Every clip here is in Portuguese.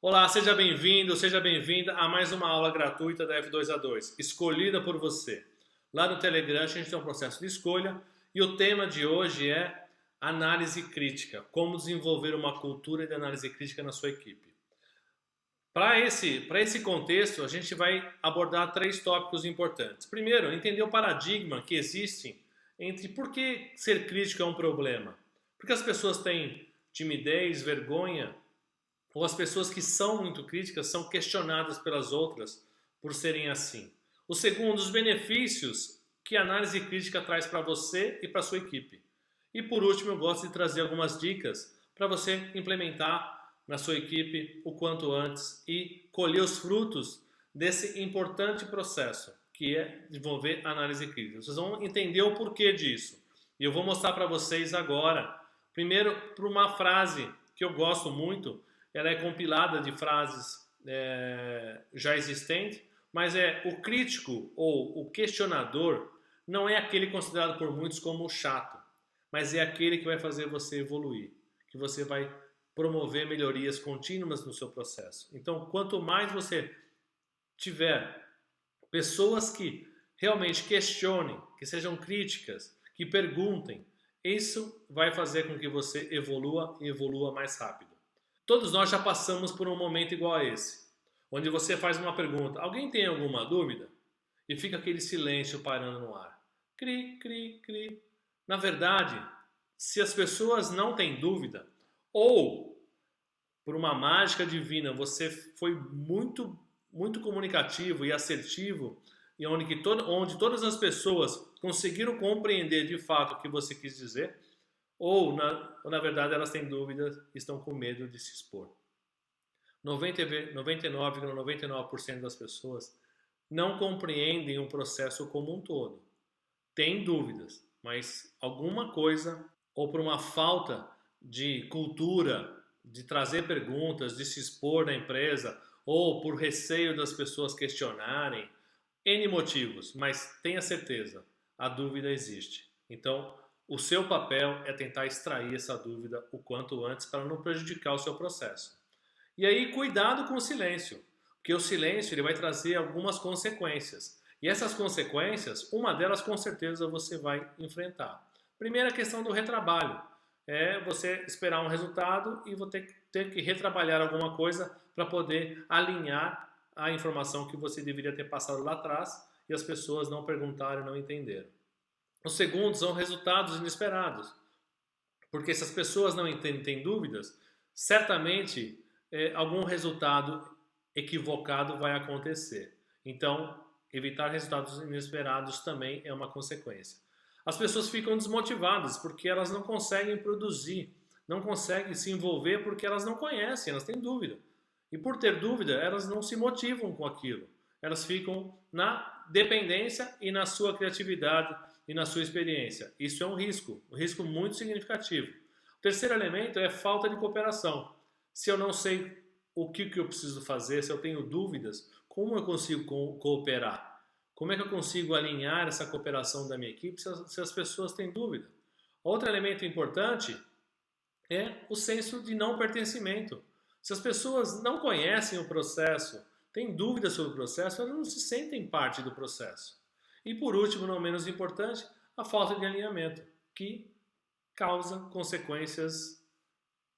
Olá, seja bem-vindo, seja bem-vinda a mais uma aula gratuita da F2A2, escolhida por você. Lá no Telegram a gente tem um processo de escolha e o tema de hoje é análise crítica, como desenvolver uma cultura de análise crítica na sua equipe. Para esse contexto, a gente vai abordar três tópicos importantes. Primeiro, entender o paradigma que existe entre por que ser crítico é um problema. Porque as pessoas têm timidez, vergonha, ou as pessoas que são muito críticas são questionadas pelas outras por serem assim. O segundo, os benefícios que a análise crítica traz para você e para a sua equipe. E por último, eu gosto de trazer algumas dicas para você implementar na sua equipe o quanto antes e colher os frutos desse importante processo, que é desenvolver análise crítica. Vocês vão entender o porquê disso. E eu vou mostrar para vocês agora, primeiro, por uma frase que eu gosto muito. Ela é compilada de frases já existentes, mas o crítico ou o questionador não é aquele considerado por muitos como chato, mas é aquele que vai fazer você evoluir, que você vai promover melhorias contínuas no seu processo. Então, quanto mais você tiver pessoas que realmente questionem, que sejam críticas, que perguntem, isso vai fazer com que você evolua e evolua mais rápido. Todos nós já passamos por um momento igual a esse, onde você faz uma pergunta, alguém tem alguma dúvida? E fica aquele silêncio parando no ar. Cri, cri, cri. Na verdade, se as pessoas não têm dúvida, ou por uma mágica divina você foi muito, muito comunicativo e assertivo, e onde todas as pessoas conseguiram compreender de fato o que você quis dizer, ou na verdade elas têm dúvidas e estão com medo de se expor. 99,99% das pessoas não compreendem o processo como um todo. Tem dúvidas, mas alguma coisa, ou por uma falta de cultura, de trazer perguntas, de se expor na empresa, ou por receio das pessoas questionarem, N motivos, mas tenha certeza, a dúvida existe. Então, o seu papel é tentar extrair essa dúvida o quanto antes para não prejudicar o seu processo. E aí, cuidado com o silêncio, porque o silêncio ele vai trazer algumas consequências. E essas consequências, uma delas com certeza você vai enfrentar. Primeira questão do retrabalho. É você esperar um resultado e vou ter que retrabalhar alguma coisa para poder alinhar a informação que você deveria ter passado lá atrás e as pessoas não perguntaram e não entenderam. O segundo são resultados inesperados. Porque se as pessoas não têm dúvidas, certamente algum resultado equivocado vai acontecer. Então, evitar resultados inesperados também é uma consequência. As pessoas ficam desmotivadas porque elas não conseguem produzir, não conseguem se envolver porque elas não conhecem, elas têm dúvida. E por ter dúvida, elas não se motivam com aquilo. Elas ficam na dependência e na sua criatividade e na sua experiência. Isso é um risco muito significativo. O terceiro elemento é falta de cooperação. Se eu não sei o que eu preciso fazer, se eu tenho dúvidas, como eu consigo cooperar? Como é que eu consigo alinhar essa cooperação da minha equipe se as pessoas têm dúvida? Outro elemento importante é o senso de não pertencimento. Se as pessoas não conhecem o processo, têm dúvidas sobre o processo, elas não se sentem parte do processo. E por último, não menos importante, a falta de alinhamento, que causa consequências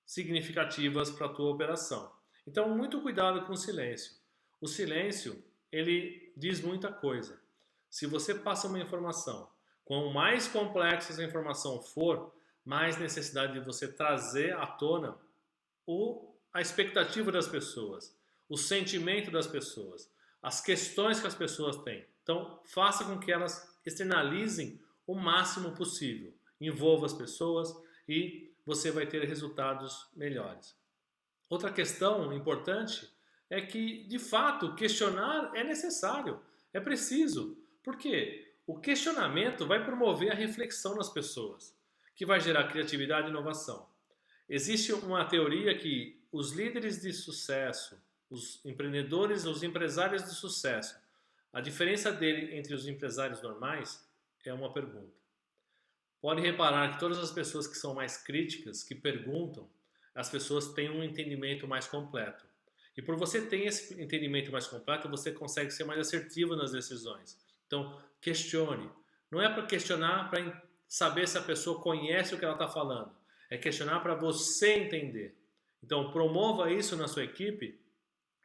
significativas para a tua operação. Então, muito cuidado com o silêncio. O silêncio, ele diz muita coisa. Se você passa uma informação, quanto mais complexa essa informação for, mais necessidade de você trazer à tona a expectativa das pessoas, o sentimento das pessoas, as questões que as pessoas têm. Então, faça com que elas externalizem o máximo possível. Envolva as pessoas e você vai ter resultados melhores. Outra questão importante é que, de fato, questionar é necessário, é preciso. Por quê? O questionamento vai promover a reflexão nas pessoas, que vai gerar criatividade e inovação. Existe uma teoria que os líderes de sucesso, os empreendedores, os empresários de sucesso, a diferença dele entre os empresários normais é uma pergunta. Pode reparar que todas as pessoas que são mais críticas, que perguntam, as pessoas têm um entendimento mais completo. E por você ter esse entendimento mais completo, você consegue ser mais assertivo nas decisões. Então, questione. Não é para questionar para saber se a pessoa conhece o que ela está falando. É questionar para você entender. Então, promova isso na sua equipe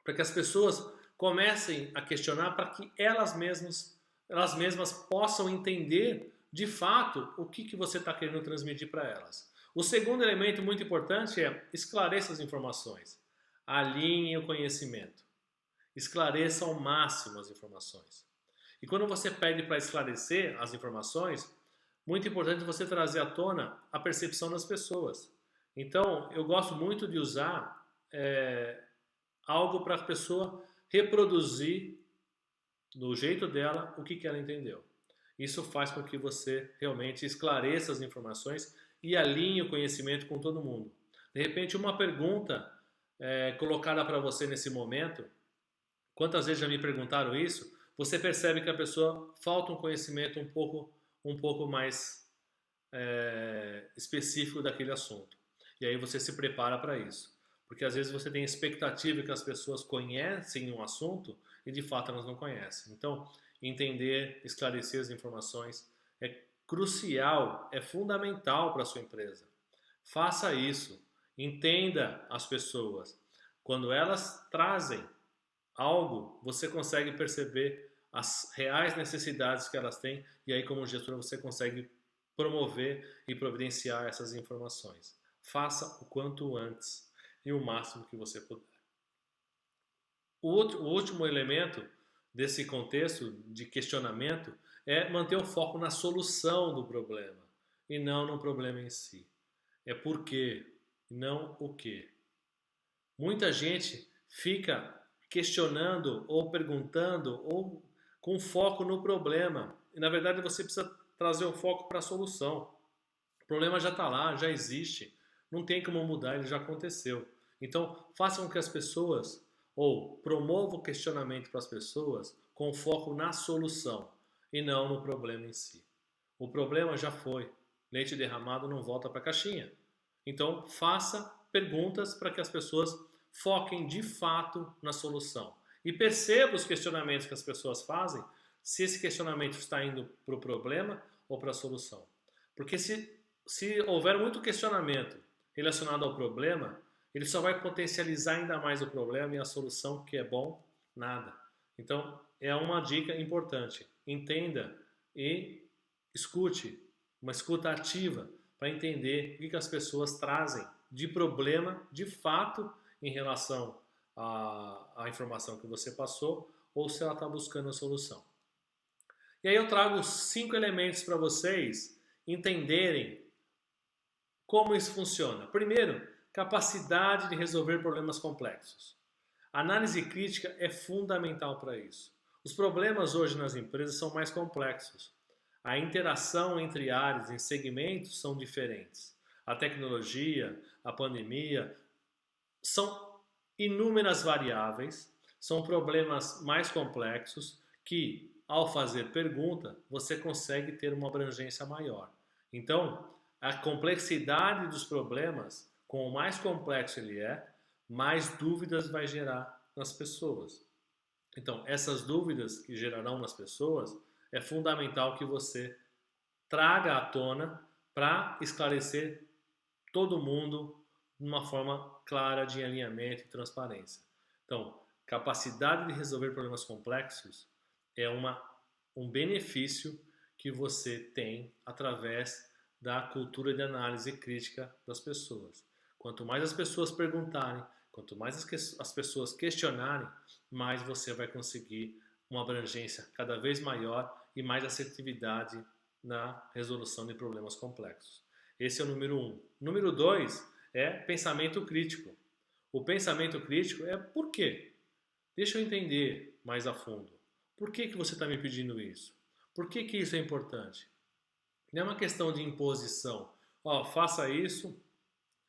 para que as pessoas comecem a questionar para que elas mesmas possam entender de fato o que você está querendo transmitir para elas. O segundo elemento muito importante é esclareça as informações. Alinhe o conhecimento. Esclareça ao máximo as informações. E quando você pede para esclarecer as informações, muito importante você trazer à tona a percepção das pessoas. Então, eu gosto muito de usar algo para a pessoa reproduzir do jeito dela o que ela entendeu. Isso faz com que você realmente esclareça as informações e alinhe o conhecimento com todo mundo. De repente, uma pergunta colocada para você nesse momento, quantas vezes já me perguntaram isso, você percebe que a pessoa falta um conhecimento um pouco mais específico daquele assunto. E aí você se prepara para isso. Porque às vezes você tem expectativa que as pessoas conhecem um assunto e de fato elas não conhecem. Então, entender, esclarecer as informações é crucial, é fundamental para a sua empresa. Faça isso. Entenda as pessoas. Quando elas trazem algo, você consegue perceber as reais necessidades que elas têm e aí como gestor você consegue promover e providenciar essas informações. Faça o quanto antes e o máximo que você puder. O último elemento desse contexto de questionamento é manter o foco na solução do problema e não no problema em si. É por quê, não o quê. Muita gente fica questionando ou perguntando ou com foco no problema. E na verdade você precisa trazer o foco para a solução. O problema já está lá, já existe. Não tem como mudar, ele já aconteceu. Então, façam com que as pessoas, ou promova o questionamento para as pessoas com foco na solução e não no problema em si. O problema já foi. Leite derramado não volta para a caixinha. Então, faça perguntas para que as pessoas foquem de fato na solução. E perceba os questionamentos que as pessoas fazem, se esse questionamento está indo para o problema ou para a solução. Porque se houver muito questionamento relacionado ao problema, ele só vai potencializar ainda mais o problema e a solução, que é bom, nada. Então, é uma dica importante. Entenda e escute, uma escuta ativa, para entender o que as pessoas trazem de problema, de fato, em relação à informação que você passou, ou se ela está buscando a solução. E aí eu trago 5 elementos para vocês entenderem como isso funciona. Primeiro, capacidade de resolver problemas complexos. A análise crítica é fundamental para isso. Os problemas hoje nas empresas são mais complexos. A interação entre áreas e segmentos são diferentes. A tecnologia, a pandemia, são inúmeras variáveis, são problemas mais complexos que, ao fazer pergunta, você consegue ter uma abrangência maior. Então, a complexidade dos problemas, quanto mais complexo ele é, mais dúvidas vai gerar nas pessoas. Então, essas dúvidas que gerarão nas pessoas, é fundamental que você traga à tona para esclarecer todo mundo de uma forma clara de alinhamento e transparência. Então, capacidade de resolver problemas complexos é um benefício que você tem através da cultura de análise crítica das pessoas. Quanto mais as pessoas perguntarem, quanto mais as pessoas questionarem, mais você vai conseguir uma abrangência cada vez maior e mais assertividade na resolução de problemas complexos. Esse é o número 1. Número 2 é pensamento crítico. O pensamento crítico é por quê? Deixa eu entender mais a fundo. Por que você está me pedindo isso? Por que isso é importante? Não é uma questão de imposição. Faça isso,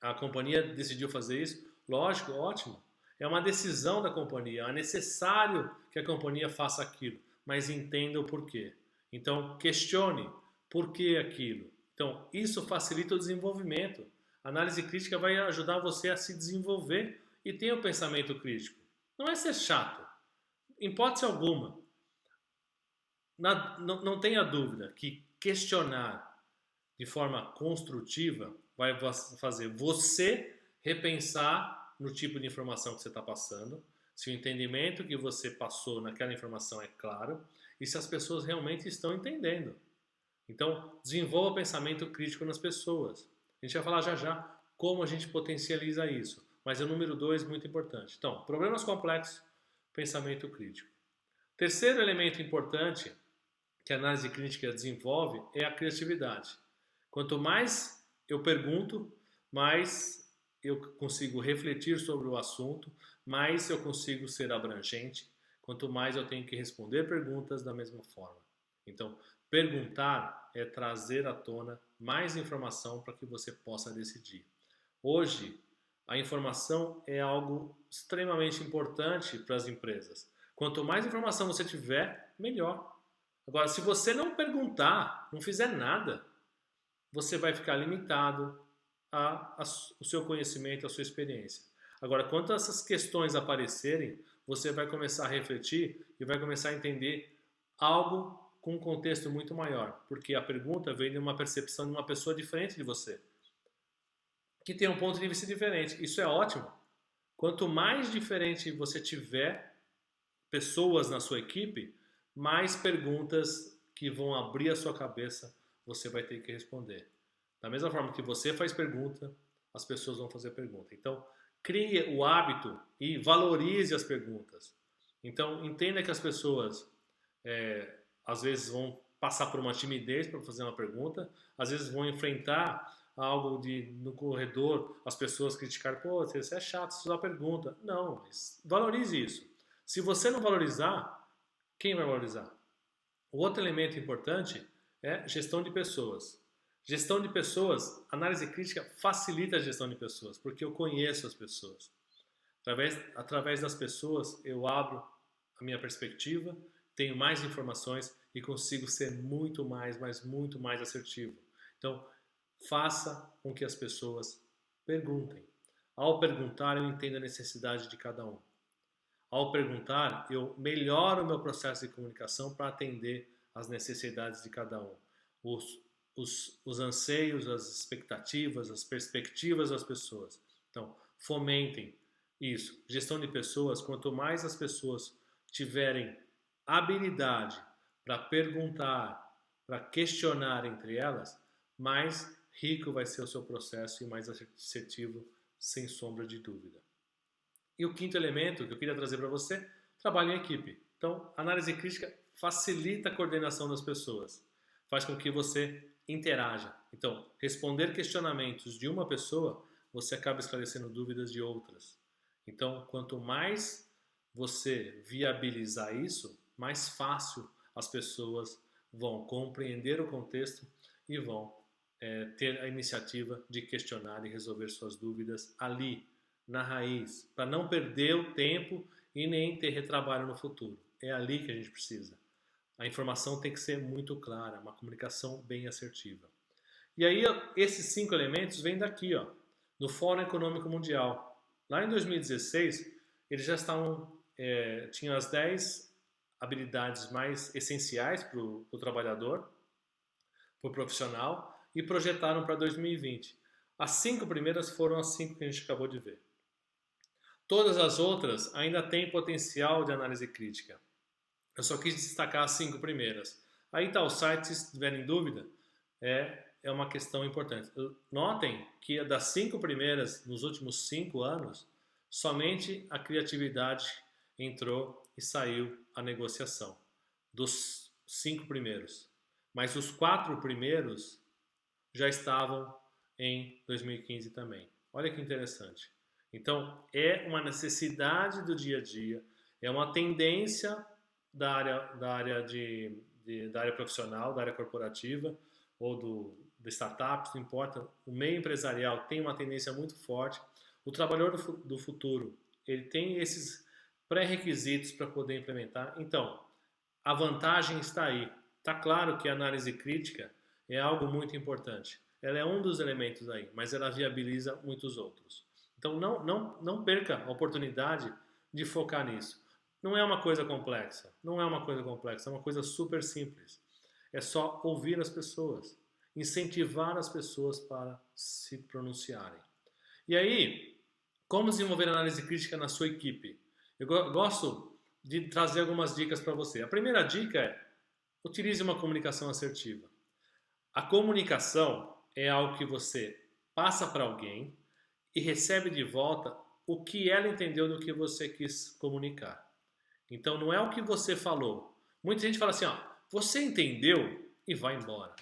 a companhia decidiu fazer isso, lógico, ótimo. É uma decisão da companhia, é necessário que a companhia faça aquilo, mas entenda o porquê. Então, questione por que aquilo. Então, isso facilita o desenvolvimento. A análise crítica vai ajudar você a se desenvolver e ter o pensamento crítico. não é ser chato. Em hipótese alguma, não tenha dúvida que questionar de forma construtiva vai fazer você repensar no tipo de informação que você está passando, se o entendimento que você passou naquela informação é claro e se as pessoas realmente estão entendendo. Então, desenvolva pensamento crítico nas pessoas. A gente vai falar já já como a gente potencializa isso, mas é o número 2 muito importante. Então, problemas complexos, pensamento crítico. Terceiro elemento importante que a análise crítica desenvolve é a criatividade. Quanto mais eu pergunto, mais eu consigo refletir sobre o assunto, mais eu consigo ser abrangente, quanto mais eu tenho que responder perguntas da mesma forma. Então, perguntar é trazer à tona mais informação para que você possa decidir. Hoje, a informação é algo extremamente importante para as empresas. Quanto mais informação você tiver, melhor. Agora, se você não perguntar, não fizer nada, você vai ficar limitado ao seu conhecimento, à sua experiência. Agora, quando essas questões aparecerem, você vai começar a refletir e vai começar a entender algo com um contexto muito maior, porque a pergunta vem de uma percepção de uma pessoa diferente de você, que tem um ponto de vista diferente. Isso é ótimo. Quanto mais diferente você tiver pessoas na sua equipe, mais perguntas que vão abrir a sua cabeça você vai ter que responder. Da mesma forma que você faz pergunta, as pessoas vão fazer pergunta. Então, crie o hábito e valorize as perguntas. Então, entenda que as pessoas às vezes vão passar por uma timidez para fazer uma pergunta, às vezes vão enfrentar algo no corredor, as pessoas criticarem, pô, você é chato, você só pergunta. Não, mas valorize isso. Se você não valorizar, quem vai valorizar? O outro elemento importante é gestão de pessoas. Gestão de pessoas, análise crítica facilita a gestão de pessoas, porque eu conheço as pessoas. Através das pessoas, eu abro a minha perspectiva, tenho mais informações e consigo ser muito mais, mas muito mais assertivo. Então, faça com que as pessoas perguntem. Ao perguntar, eu entendo a necessidade de cada um. Ao perguntar, eu melhoro o meu processo de comunicação para atender às necessidades de cada um. Os anseios, as expectativas, as perspectivas das pessoas. Então, fomentem isso. Gestão de pessoas, quanto mais as pessoas tiverem habilidade para perguntar, para questionar entre elas, mais rico vai ser o seu processo e mais assertivo, sem sombra de dúvida. E o quinto elemento que eu queria trazer para você, trabalho em equipe. Então, análise crítica facilita a coordenação das pessoas, faz com que você interaja. Então, responder questionamentos de uma pessoa, você acaba esclarecendo dúvidas de outras. Então, quanto mais você viabilizar isso, mais fácil as pessoas vão compreender o contexto e vão ter a iniciativa de questionar e resolver suas dúvidas ali, na raiz, para não perder o tempo e nem ter retrabalho no futuro. É ali que a gente precisa. A informação tem que ser muito clara, uma comunicação bem assertiva. E aí, esses 5 elementos vêm daqui, ó, no Fórum Econômico Mundial. Lá em 2016, eles já estavam, tinham as 10 habilidades mais essenciais para o trabalhador, para o profissional, e projetaram para 2020. As 5 primeiras foram as 5 que a gente acabou de ver. Todas as outras ainda têm potencial de análise crítica. Eu só quis destacar as 5 primeiras. Aí está o site, se tiverem dúvida, é uma questão importante. Notem que das 5 primeiras, nos últimos 5 anos, somente a criatividade entrou e saiu a negociação. Dos 5 primeiros. Mas os 4 primeiros já estavam em 2015 também. Olha que interessante. Então, é uma necessidade do dia a dia, é uma tendência da área profissional, da área corporativa ou de startups, não importa. O meio empresarial tem uma tendência muito forte. O trabalhador do futuro, ele tem esses pré-requisitos para poder implementar. Então, a vantagem está aí. Está claro que a análise crítica é algo muito importante. Ela é um dos elementos aí, mas ela viabiliza muitos outros. Então, não perca a oportunidade de focar nisso. Não é uma coisa complexa, não é uma coisa complexa, é uma coisa super simples. É só ouvir as pessoas, incentivar as pessoas para se pronunciarem. E aí, como desenvolver análise crítica na sua equipe? Eu gosto de trazer algumas dicas para você. A primeira dica é: utilize uma comunicação assertiva. A comunicação é algo que você passa para alguém e recebe de volta o que ela entendeu do que você quis comunicar. Então não é o que você falou. Muita gente fala assim, ó, você entendeu e vai embora.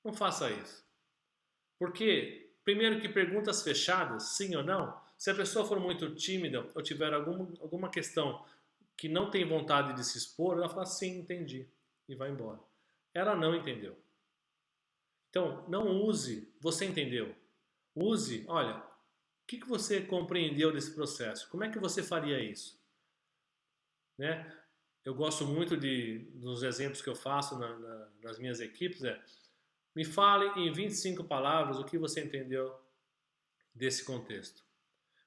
Não faça isso. Porque, primeiro que perguntas fechadas, sim ou não, se a pessoa for muito tímida ou tiver alguma questão que não tem vontade de se expor, ela fala sim, entendi, e vai embora. Ela não entendeu. Então, não use, você entendeu. Use, olha, o que você compreendeu desse processo? Como é que você faria isso? Né? Eu gosto muito dos exemplos que eu faço nas minhas equipes, me fale em 25 palavras o que você entendeu desse contexto.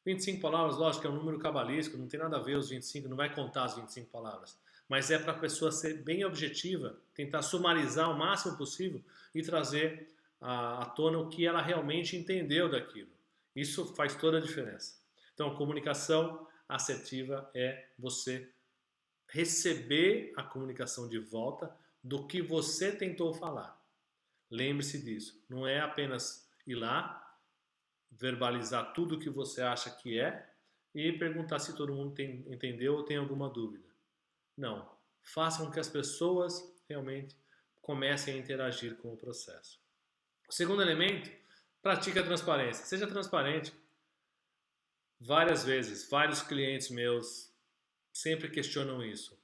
25 palavras, lógico que é um número cabalístico, não tem nada a ver os 25, não vai contar as 25 palavras. Mas é para a pessoa ser bem objetiva, tentar sumarizar o máximo possível e trazer à tona o que ela realmente entendeu daquilo. Isso faz toda a diferença. Então, comunicação assertiva é você receber a comunicação de volta do que você tentou falar. Lembre-se disso. Não é apenas ir lá, verbalizar tudo o que você acha que é e perguntar se todo mundo entendeu ou tem alguma dúvida. Não. Faça com que as pessoas realmente comecem a interagir com o processo. O segundo elemento, pratique a transparência. Seja transparente. Várias vezes, vários clientes meus sempre questionam isso.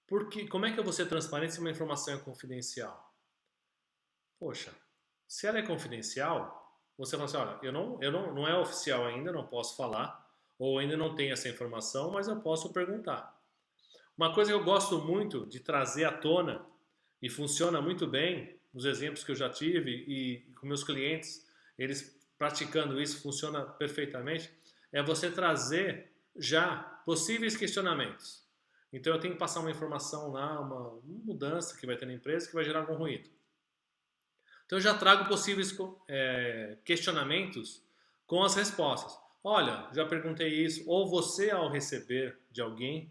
Porque, como é que eu vou ser transparente se uma informação é confidencial? Poxa, se ela é confidencial, você fala assim, olha, não é oficial ainda, não posso falar, ou ainda não tenho essa informação, mas eu posso perguntar. Uma coisa que eu gosto muito de trazer à tona, e funciona muito bem, nos exemplos que eu já tive, e com meus clientes, eles praticando isso, funciona perfeitamente, é você trazer já possíveis questionamentos. Então eu tenho que passar uma informação lá, uma mudança que vai ter na empresa que vai gerar algum ruído. Então eu já trago possíveis questionamentos com as respostas. Olha, já perguntei isso, ou você ao receber de alguém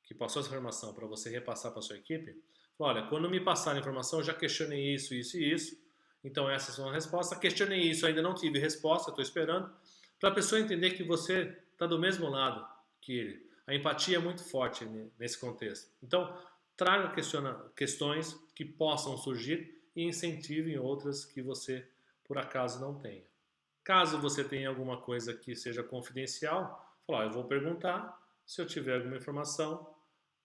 que passou essa informação para você repassar para a sua equipe, olha, quando me passaram a informação eu já questionei isso, isso e isso, então essas são as respostas. Questionei isso, ainda não tive resposta, estou esperando, para a pessoa entender que você está do mesmo lado que ele. A empatia é muito forte nesse contexto. Então, traga questões que possam surgir e incentivem outras que você, por acaso, não tenha. Caso você tenha alguma coisa que seja confidencial, fala, eu vou perguntar, se eu tiver alguma informação,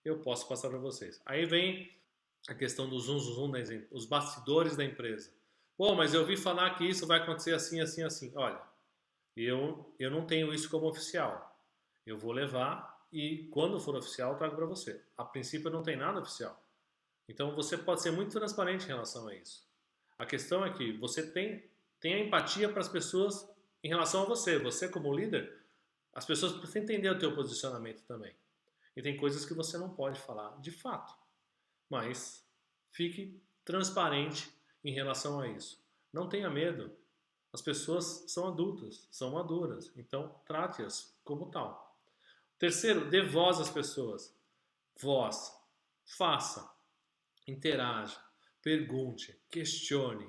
eu posso passar para vocês. Aí vem a questão do zoom, zoom, os bastidores da empresa. Bom, mas eu ouvi falar que isso vai acontecer assim, assim, assim. Olha, eu não tenho isso como oficial. Eu vou levar e quando for oficial eu trago para você. A princípio não tem nada oficial. Então você pode ser muito transparente em relação a isso. A questão é que você tem a empatia para as pessoas em relação a você. Você como líder, as pessoas precisam entender o teu posicionamento também. E tem coisas que você não pode falar de fato. Mas fique transparente em relação a isso. Não tenha medo. As pessoas são adultas, são maduras. Então trate-as como tal. Terceiro, dê voz às pessoas. Voz. Faça. Interaja, pergunte, questione,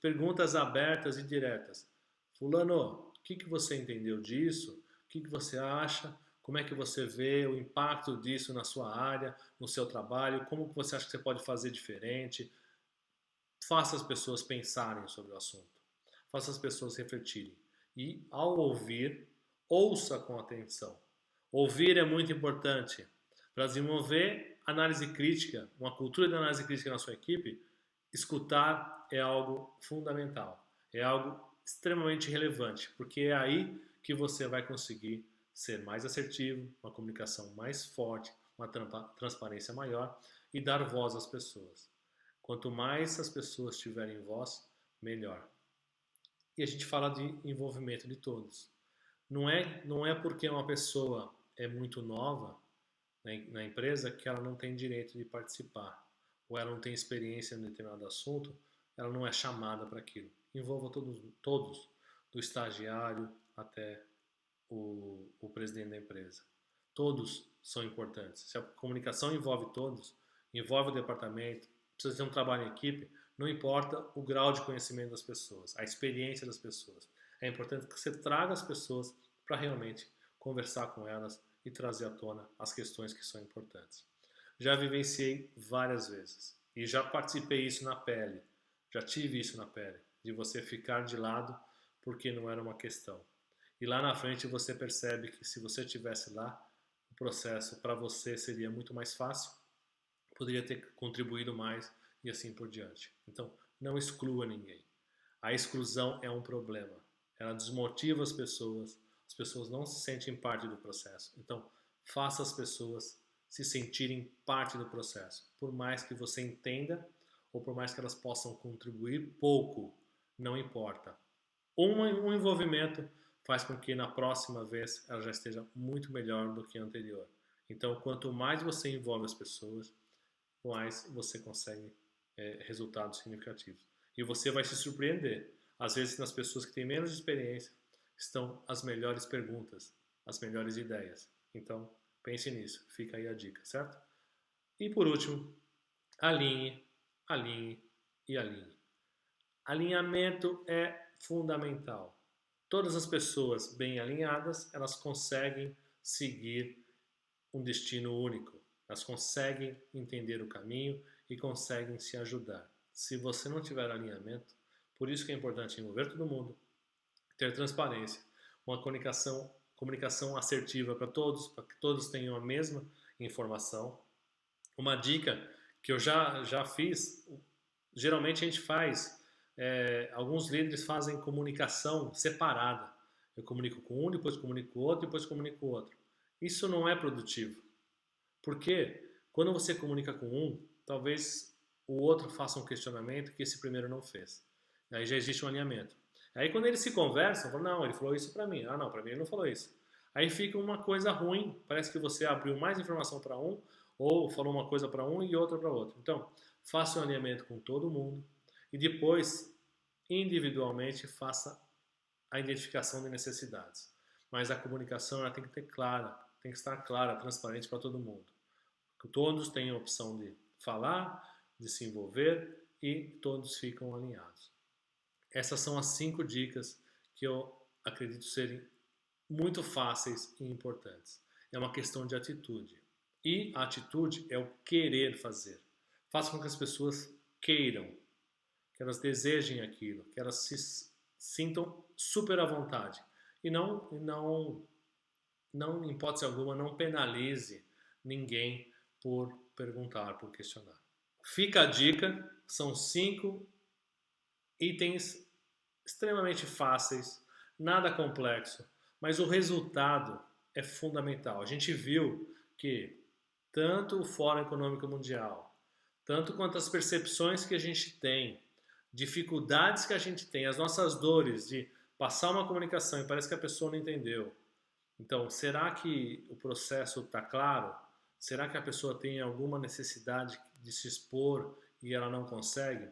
perguntas abertas e diretas. Fulano, o que você entendeu disso? O que você acha? Como é que você vê o impacto disso na sua área, no seu trabalho? Como você acha que você pode fazer diferente? Faça as pessoas pensarem sobre o assunto. Faça as pessoas refletirem. E, ao ouvir, ouça com atenção. Ouvir é muito importante. Para desenvolver análise crítica, uma cultura de análise crítica na sua equipe, escutar é algo fundamental, é algo extremamente relevante, porque é aí que você vai conseguir ser mais assertivo, uma comunicação mais forte, uma transparência maior e dar voz às pessoas. Quanto mais as pessoas tiverem voz, melhor. E a gente fala de envolvimento de todos. Não é porque uma pessoa é muito nova na empresa que ela não tem direito de participar, ou ela não tem experiência em determinado assunto, ela não é chamada para aquilo. Envolva todos, do estagiário até o presidente da empresa. Todos são importantes. Se a comunicação envolve todos, envolve o departamento, precisa ter um trabalho em equipe, não importa o grau de conhecimento das pessoas, a experiência das pessoas. É importante que você traga as pessoas para realmente conversar com elas e trazer à tona as questões que são importantes. Já vivenciei várias vezes e já participei isso na pele, já tive isso na pele, de você ficar de lado porque não era uma questão. E lá na frente você percebe que se você estivesse lá, o processo para você seria muito mais fácil, poderia ter contribuído mais e assim por diante. Então, não exclua ninguém. A exclusão é um problema. Ela desmotiva as pessoas não se sentem parte do processo. Então, faça as pessoas se sentirem parte do processo. Por mais que você entenda ou por mais que elas possam contribuir pouco, não importa. Um envolvimento faz com que na próxima vez ela já esteja muito melhor do que a anterior. Então, quanto mais você envolve as pessoas, mais você consegue resultados significativos. E você vai se surpreender. Às vezes, nas pessoas que têm menos experiência, estão as melhores perguntas, as melhores ideias. Então, pense nisso. Fica aí a dica, certo? E por último, alinhe, alinhe e alinhe. Alinhamento é fundamental. Todas as pessoas bem alinhadas, elas conseguem seguir um destino único. Elas conseguem entender o caminho e conseguem se ajudar. Se você não tiver alinhamento, por isso que é importante envolver todo mundo, ter transparência, uma comunicação assertiva para que todos tenham a mesma informação. Uma dica que eu já fiz, geralmente a gente faz, alguns líderes fazem comunicação separada. Eu comunico com um, depois comunico com o outro, depois comunico com o outro. Isso não é produtivo. Porque quando você comunica com um, talvez o outro faça um questionamento que esse primeiro não fez. Aí já existe um alinhamento. Aí quando eles se conversam, falam, não, ele falou isso para mim. Ah, não, para mim ele não falou isso. Aí fica uma coisa ruim. Parece que você abriu mais informação para um, ou falou uma coisa para um e outra para outro. Então, faça um alinhamento com todo mundo e depois, individualmente, faça a identificação de necessidades. Mas a comunicação ela tem que ter clara, tem que estar clara, transparente para todo mundo. Que todos têm a opção de falar, de se envolver e todos ficam alinhados. Essas são as 5 dicas que eu acredito serem muito fáceis e importantes. É uma questão de atitude. E a atitude é o querer fazer. Faça com que as pessoas queiram, que elas desejem aquilo, que elas se sintam super à vontade. E não, em hipótese alguma, não penalize ninguém por perguntar, por questionar. Fica a dica, são 5 itens extremamente fáceis, nada complexo, mas o resultado é fundamental. A gente viu que tanto o Fórum Econômico Mundial, tanto quanto as percepções que a gente tem, dificuldades que a gente tem, as nossas dores de passar uma comunicação e parece que a pessoa não entendeu. Então, será que o processo está claro? Será que a pessoa tem alguma necessidade de se expor e ela não consegue?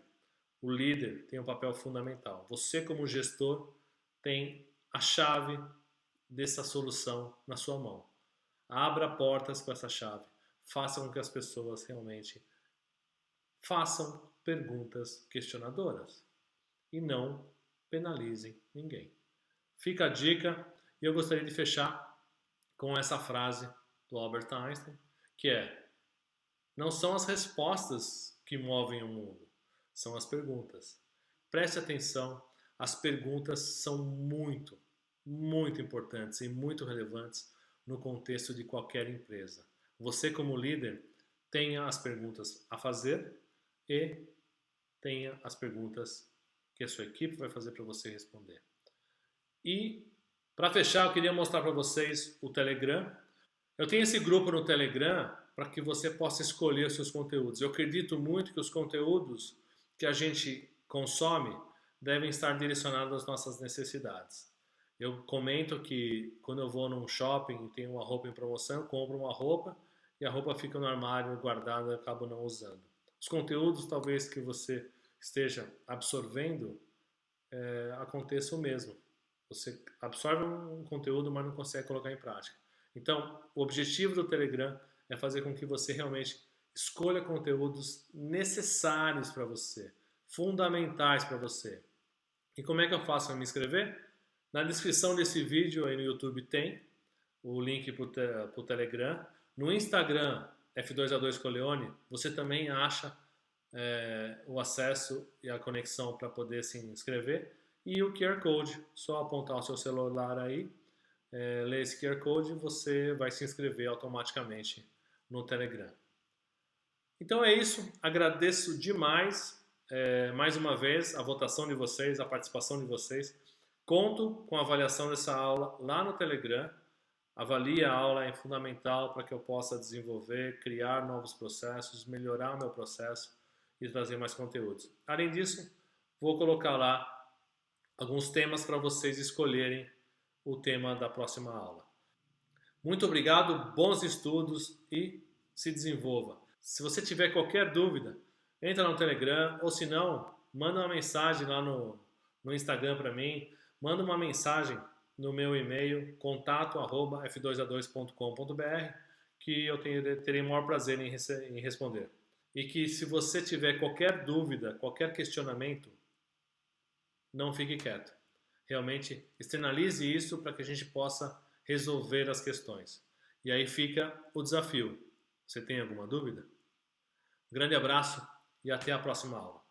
O líder tem um papel fundamental. Você, como gestor, tem a chave dessa solução na sua mão. Abra portas com essa chave. Faça com que as pessoas realmente façam perguntas questionadoras e não penalizem ninguém. Fica a dica e eu gostaria de fechar com essa frase do Albert Einstein, que é: não são as respostas que movem o mundo, são as perguntas. Preste atenção, as perguntas são muito, muito importantes e muito relevantes no contexto de qualquer empresa. Você, como líder, tenha as perguntas a fazer e tenha as perguntas que a sua equipe vai fazer para você responder. E, para fechar, eu queria mostrar para vocês o Telegram. Eu tenho esse grupo no Telegram para que você possa escolher os seus conteúdos. Eu acredito muito que os conteúdos que a gente consome devem estar direcionados às nossas necessidades. Eu comento que quando eu vou num shopping e tem uma roupa em promoção, eu compro uma roupa e a roupa fica no armário guardada e eu acabo não usando. Os conteúdos talvez que você esteja absorvendo aconteça o mesmo. Você absorve um conteúdo, mas não consegue colocar em prática. Então, o objetivo do Telegram é fazer com que você realmente escolha conteúdos necessários para você, fundamentais para você. E como é que eu faço para me inscrever? Na descrição desse vídeo aí no YouTube tem o link para o Telegram. No Instagram, F2A2 Coleone, você também acha o acesso e a conexão para poder se inscrever. E o QR Code, só apontar o seu celular aí, ler esse QR Code, você vai se inscrever automaticamente no Telegram. Então é isso, agradeço demais, mais uma vez, a votação de vocês, a participação de vocês. Conto com a avaliação dessa aula lá no Telegram. Avalie a aula, é fundamental para que eu possa desenvolver, criar novos processos, melhorar o meu processo e trazer mais conteúdos. Além disso, vou colocar lá alguns temas para vocês escolherem o tema da próxima aula. Muito obrigado, bons estudos e se desenvolva. Se você tiver qualquer dúvida, entra no Telegram ou se não, manda uma mensagem lá no Instagram para mim, manda uma mensagem no meu e-mail contato@f2a2.com.br que eu terei o maior prazer em responder. E que se você tiver qualquer dúvida, qualquer questionamento, não fique quieto. Realmente externalize isso para que a gente possa resolver as questões. E aí fica o desafio. Você tem alguma dúvida? Um grande abraço e até a próxima aula.